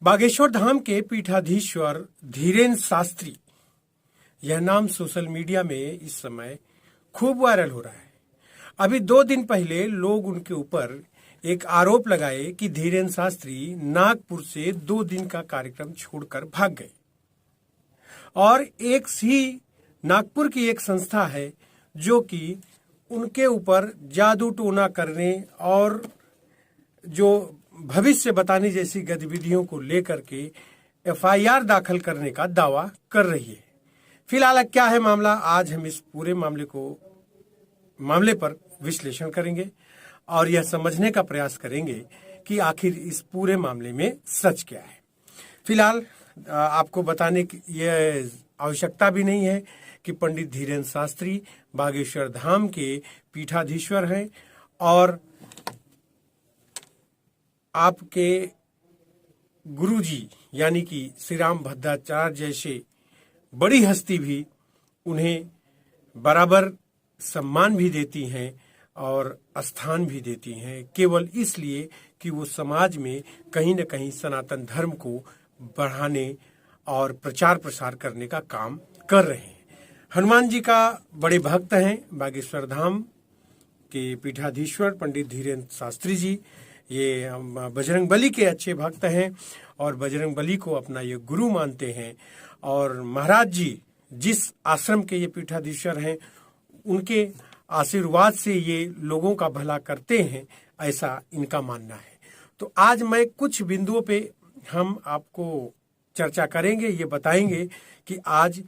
बागेश्वर धाम के पीठाधीश्वर धीरेन्द्र शास्त्री, यह नाम सोशल मीडिया में इस समय खूब वायरल हो रहा है। अभी 2 दिन पहले लोग उनके ऊपर एक आरोप लगाए कि धीरेन्द्र शास्त्री नागपुर से 2 दिन का कार्यक्रम छोड़कर भाग गए और एक ही नागपुर की एक संस्था है जो कि उनके ऊपर जादू टोना करने और जो भविष्य बताने जैसी गतिविधियों को लेकर के एफआईआर दाखिल करने का दावा कर रही है। फिलहाल क्या है मामला, आज हम इस पूरे मामले पर विश्लेषण करेंगे और यह समझने का प्रयास करेंगे कि आखिर इस पूरे मामले में सच क्या है। फिलहाल आपको बताने की यह आवश्यकता भी नहीं है कि पंडित धीरेन्द्र शास्त्री बागेश्वर धाम के पीठाधीश्वर हैं और आपके गुरुजी यानी कि श्री राम भद्राचार्य जैसे बड़ी हस्ती भी उन्हें बराबर सम्मान भी देती हैं और स्थान भी देती हैं, केवल इसलिए कि वो समाज में कहीं न कहीं सनातन धर्म को बढ़ाने और प्रचार प्रसार करने का काम कर रहे हैं। हनुमान जी का बड़े भक्त हैं बागेश्वर धाम के पीठाधीश्वर पंडित धीरेन्द्र शास्त्री जी। ये बजरंग बली के अच्छे भक्त हैं और बजरंग बली को अपना ये गुरु मानते हैं और महाराज जी जिस आश्रम के ये पीठाधीश्वर हैं उनके आशीर्वाद से ये लोगों का भला करते हैं, ऐसा इनका मानना है। तो आज मैं कुछ बिंदुओं पे हम आपको चर्चा करेंगे, ये बताएंगे कि आज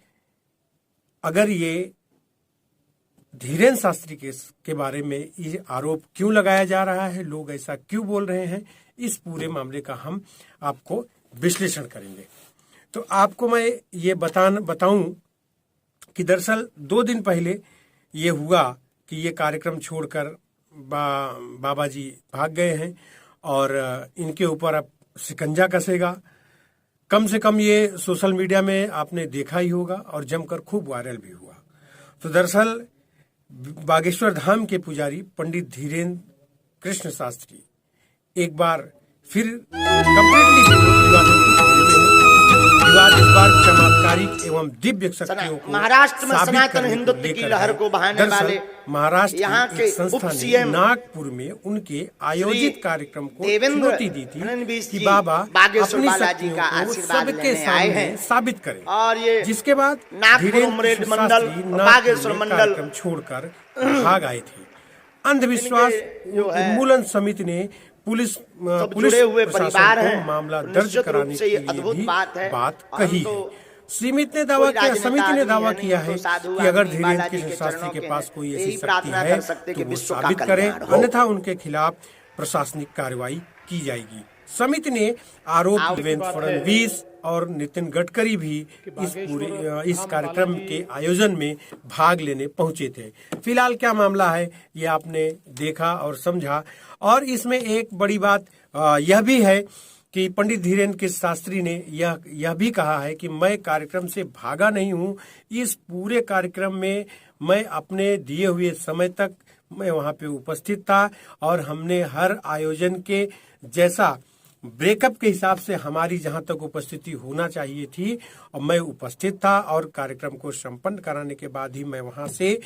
अगर ये धीरेन्द्र शास्त्री के बारे में ये आरोप क्यों लगाया जा रहा है, लोग ऐसा क्यों बोल रहे हैं, इस पूरे मामले का हम आपको विश्लेषण करेंगे। तो आपको मैं ये बताऊं कि दरअसल 2 दिन पहले ये हुआ कि ये कार्यक्रम छोड़कर बाबा जी भाग गए हैं और इनके ऊपर अब शिकंजा कसेगा। कम से कम ये सोशल मीडिया में आपने देखा ही होगा और जमकर खूब वायरल भी हुआ। तो दरअसल बागेश्वर धाम के पुजारी पंडित धीरेन्द्र कृष्ण शास्त्री एक बार फिर विवाद इस बार चमत्कारिक एवं दिव्य शक्तियों को महाराष्ट्र में सनातन हिंदुत्व की लहर को बहाने वाले महाराष्ट्र यहाँ की एक संस्था ने नागपुर में उनके आयोजित कार्यक्रम को चुनौती दी थी कि बाबा अपनी शक्तियों को सबके सामने साबित करें और ये जिसके बाद नागपुर मंडल बागेश्वर मंडल कार्यक्रम छोड़कर भाग आए थे। अंधविश्वास उन्मूलन समिति ने पुलिस हुए परिवार है, मामला दर्ज कराने के लिए भी बात कही है। समिति ने दावा किया है कि अगर धीरेन्द्र कृष्ण शास्त्री के पास कोई ऐसी शक्ति है तो वो साबित करें, अन्यथा उनके खिलाफ प्रशासनिक कार्रवाई की जाएगी। समिति ने आरोप देवेंद्र फडणवीस और नितिन गडकरी भी इस कार्यक्रम के आयोजन में भाग लेने पहुंचे थे। फिलहाल क्या मामला है ये आपने देखा और समझा और इसमें एक बड़ी बात यह भी है कि पंडित धीरेन्द्र कृष्ण शास्त्री ने यह भी कहा है कि मैं कार्यक्रम से भागा नहीं हूं, इस पूरे कार्यक्रम में मैं अपने दिए हुए समय तक मैं वहां पे उपस्थित था और हमने हर आयोजन के जैसा ब्रेकअप के हिसाब से हमारी जहां तक उपस्थिति होना चाहिए थी और मैं उपस्थित था और कार्यक्रम को संपन्न कराने के बाद ही मैं वहां से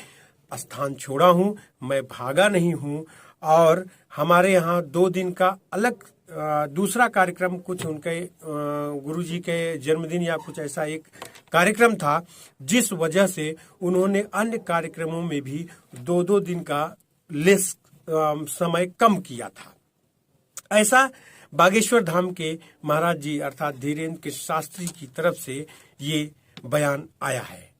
स्थान छोड़ा हूं, मैं भागा नहीं हूं। और हमारे यहाँ 2 दिन का अलग दूसरा कार्यक्रम कुछ उनके गुरुजी के जन्मदिन या कुछ ऐसा एक कार्यक्रम था, जिस वजह से उन्होंने अन्य कार्यक्रमों में भी 2-2 दिन का लेस समय कम किया था। ऐसा बागेश्वर धाम के महाराज जी अर्थात धीरेन्द्र कृष्ण शास्त्री की तरफ से ये बयान आया है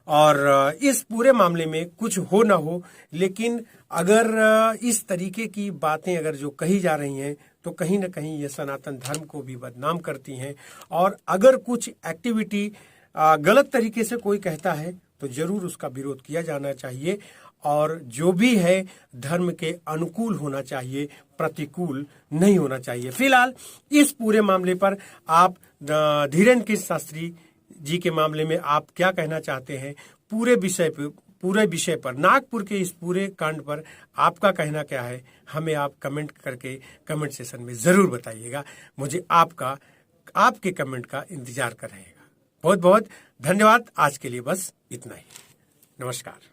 और इस पूरे मामले में कुछ हो ना हो, लेकिन अगर इस तरीके की बातें अगर जो कही जा रही हैं तो कहीं ना कहीं ये सनातन धर्म को भी बदनाम करती हैं और अगर कुछ एक्टिविटी गलत तरीके से कोई कहता है तो जरूर उसका विरोध किया जाना चाहिए और जो भी है धर्म के अनुकूल होना चाहिए, प्रतिकूल नहीं होना चाहिए। फिलहाल इस पूरे मामले पर आप धीरेन्द्र कृष्ण शास्त्री जी के मामले में आप क्या कहना चाहते हैं, पूरे विषय पर नागपुर के इस पूरे कांड पर आपका कहना क्या है, हमें आप कमेंट करके कमेंट सेशन में जरूर बताइएगा। मुझे आपका आपके कमेंट का इंतजार कर रहेगा। बहुत बहुत धन्यवाद। आज के लिए बस इतना ही। नमस्कार।